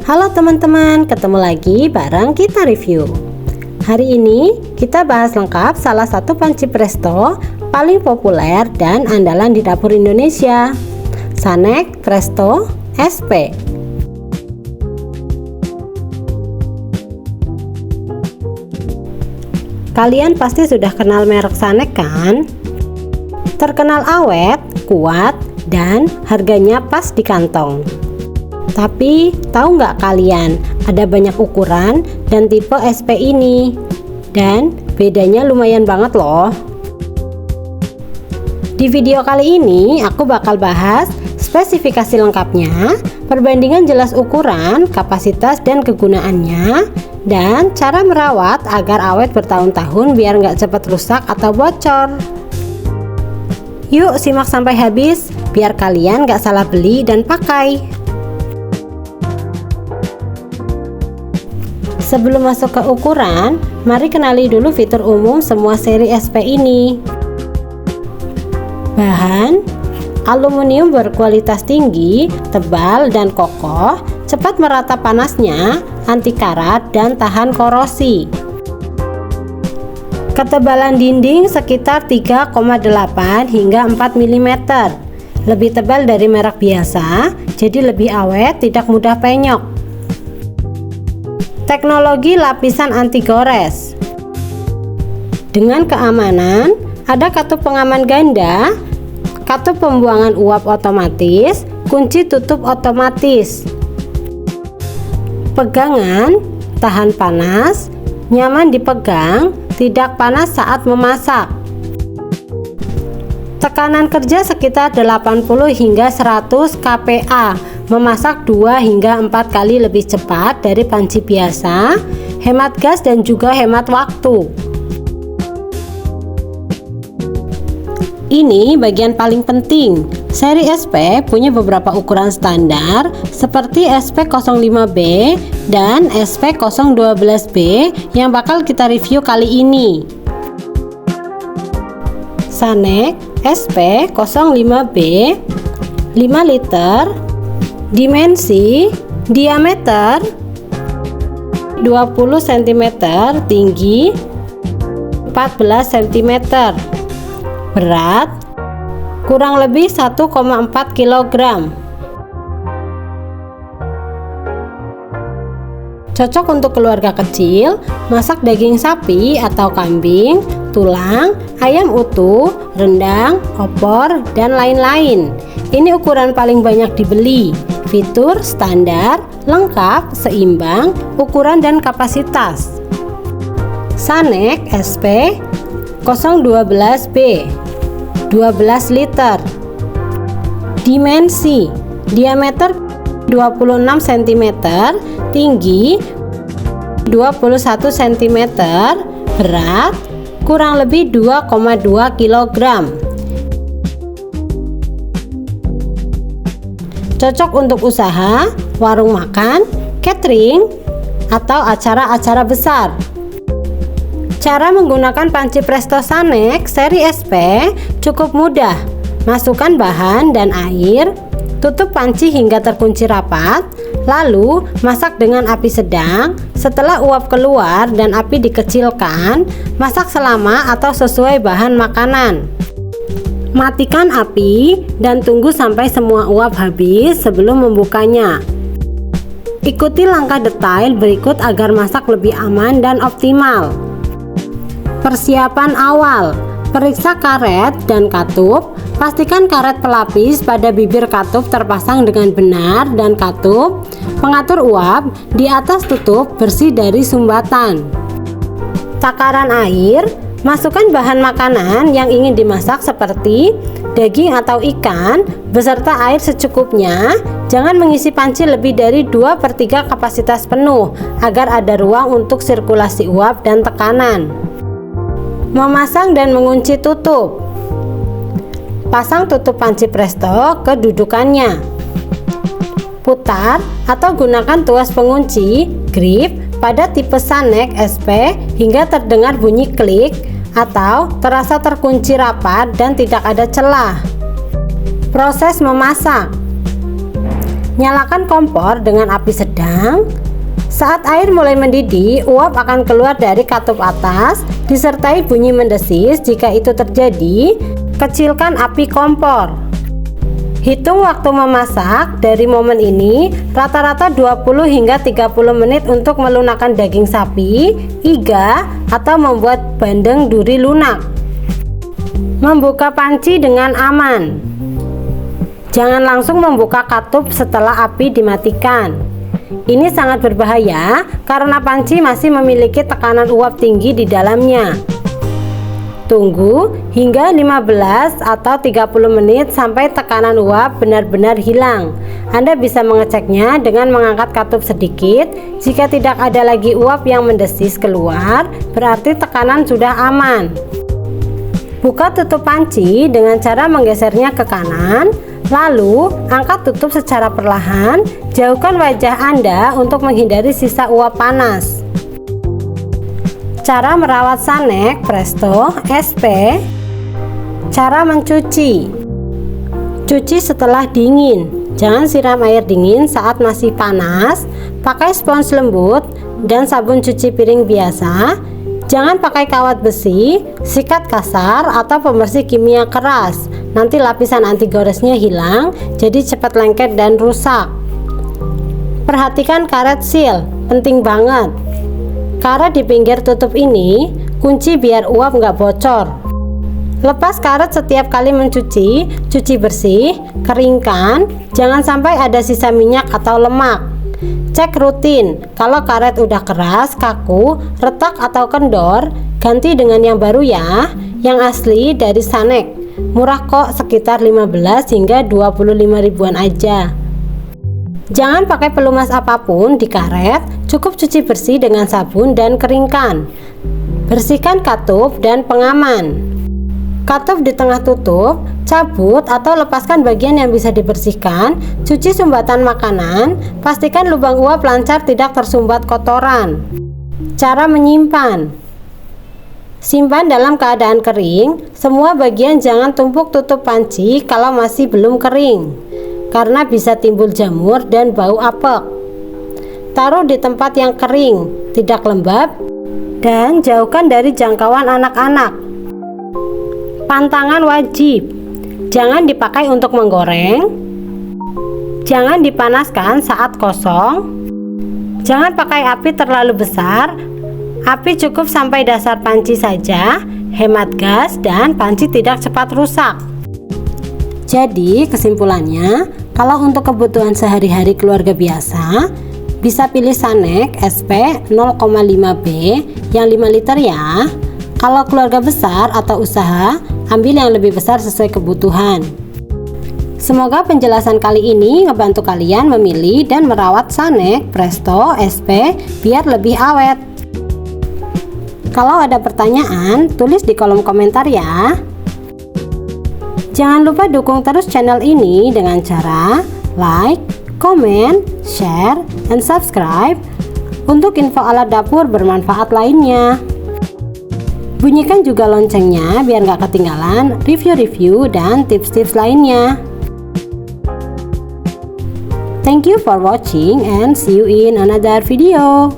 Halo teman-teman, ketemu lagi bareng kita review. Hari ini kita bahas lengkap salah satu panci presto paling populer dan andalan di dapur Indonesia, Sanek Presto SP. Kalian pasti sudah kenal merek Sanek kan? Terkenal awet, kuat, dan harganya pas di kantong. Tapi tahu nggak kalian, ada banyak ukuran dan tipe SP ini, dan bedanya lumayan banget loh. Di video kali ini aku bakal bahas spesifikasi lengkapnya, perbandingan jelas ukuran, kapasitas dan kegunaannya, dan cara merawat agar awet bertahun-tahun biar nggak cepat rusak atau bocor. Yuk simak sampai habis biar kalian nggak salah beli dan pakai. Sebelum masuk ke ukuran, mari kenali dulu fitur umum semua seri SP ini. Bahan: aluminium berkualitas tinggi, tebal dan kokoh, cepat merata panasnya, anti karat dan tahan korosi. Ketebalan dinding sekitar 3,8 hingga 4 mm. Lebih tebal dari merek biasa, jadi lebih awet, tidak mudah penyok. Teknologi lapisan anti gores. Dengan keamanan, ada katup pengaman ganda, katup pembuangan uap otomatis, kunci tutup otomatis. Pegangan, tahan panas, nyaman dipegang, tidak panas saat memasak. Tekanan kerja sekitar 80 hingga 100 kPa, memasak 2 hingga 4 kali lebih cepat dari panci biasa, hemat gas dan juga hemat waktu. Ini bagian paling penting. Seri SP punya beberapa ukuran standar seperti SP05B dan SP012B yang bakal kita review kali ini. Sanek SP05B 5 liter, dimensi diameter 20 cm, tinggi 14 cm, berat kurang lebih 1,4 kg. Cocok untuk keluarga kecil, masak daging sapi atau kambing, tulang, ayam utuh, rendang, opor, dan lain-lain. Ini ukuran paling banyak dibeli. Fitur standar, lengkap, seimbang, ukuran dan kapasitas. Sanek SP 012B 12 liter. Dimensi: diameter 26 cm, tinggi 21 cm, berat kurang lebih 2,2 kg. Cocok untuk usaha, warung makan, catering, atau acara-acara besar. Cara menggunakan panci presto Sanek seri SP cukup mudah. Masukkan bahan dan air, tutup panci hingga terkunci rapat, lalu masak dengan api sedang. Setelah uap keluar dan api dikecilkan, masak selama atau sesuai bahan makanan. Matikan api dan tunggu sampai semua uap habis sebelum membukanya. Ikuti langkah detail berikut agar masak lebih aman dan optimal. Persiapan awal: periksa karet dan katup. Pastikan karet pelapis pada bibir katup terpasang dengan benar dan katup pengatur uap di atas tutup bersih dari sumbatan. Takaran air: masukkan bahan makanan yang ingin dimasak seperti daging atau ikan beserta air secukupnya. Jangan mengisi panci lebih dari 2/3 kapasitas penuh agar ada ruang untuk sirkulasi uap dan tekanan. Memasang dan mengunci tutup. Pasang tutup panci presto ke dudukannya. Putar atau gunakan tuas pengunci grip pada tipe Sanek SP hingga terdengar bunyi klik atau terasa terkunci rapat dan tidak ada celah. Proses memasak: Nyalakan kompor dengan api sedang. Saat air mulai mendidih, uap akan keluar dari katup atas disertai bunyi mendesis. Jika itu terjadi, kecilkan api kompor. Hitung waktu memasak. Dari momen ini rata-rata 20 hingga 30 menit untuk melunakkan daging sapi, iga, atau membuat bandeng duri lunak. Membuka panci dengan aman. Jangan langsung membuka katup setelah api dimatikan. Ini sangat berbahaya karena panci masih memiliki tekanan uap tinggi di dalamnya. Tunggu hingga 15 atau 30 menit sampai tekanan uap benar-benar hilang. Anda bisa mengeceknya dengan mengangkat katup sedikit. Jika tidak ada lagi uap yang mendesis keluar, berarti tekanan sudah aman. Buka tutup panci dengan cara menggesernya ke kanan. Lalu, angkat tutup secara perlahan. Jauhkan wajah Anda untuk menghindari sisa uap panas. Cara merawat Sanek Presto SP. Cara mencuci. Cuci setelah dingin. Jangan siram air dingin saat masih panas. Pakai spons lembut dan sabun cuci piring biasa. Jangan pakai kawat besi, sikat kasar, atau pembersih kimia keras. Nanti lapisan anti goresnya hilang, jadi cepat lengket dan rusak. Perhatikan karet seal, penting banget. Karet di pinggir tutup ini kunci biar uap nggak bocor. Lepas karet setiap kali mencuci, cuci bersih, keringkan, jangan sampai ada sisa minyak atau lemak. Cek rutin, kalau karet udah keras, kaku, retak atau kendor, ganti dengan yang baru ya, yang asli dari Sanek. Murah kok, sekitar 15 hingga 25 ribuan aja. Jangan pakai pelumas apapun di karet, cukup cuci bersih dengan sabun dan keringkan. Bersihkan katup dan pengaman. Katup di tengah tutup, cabut atau lepaskan bagian yang bisa dibersihkan. Cuci sumbatan makanan, pastikan lubang uap lancar tidak tersumbat kotoran. Cara menyimpan. Simpan dalam keadaan kering. Semua bagian jangan tumpuk tutup panci kalau masih belum kering, karena bisa timbul jamur dan bau apek. Taruh di tempat yang kering, tidak lembab, dan jauhkan dari jangkauan anak-anak. Pantangan wajib. Jangan dipakai untuk menggoreng. Jangan dipanaskan saat kosong. Jangan pakai api terlalu besar. Api cukup sampai dasar panci saja. Hemat gas dan panci tidak cepat rusak. Jadi kesimpulannya, kalau untuk kebutuhan sehari-hari keluarga biasa, bisa pilih Sanek SP 0,5B yang 5 liter ya. Kalau keluarga besar atau usaha, ambil yang lebih besar sesuai kebutuhan. Semoga penjelasan kali ini ngebantu kalian memilih dan merawat Sanek Presto SP biar lebih awet. Kalau ada pertanyaan, tulis di kolom komentar ya. Jangan lupa dukung terus channel ini dengan cara like, comment, share, dan subscribe untuk info alat dapur bermanfaat lainnya. Bunyikan juga loncengnya biar nggak ketinggalan review-review dan tips-tips lainnya. Thank you for watching and see you in another video.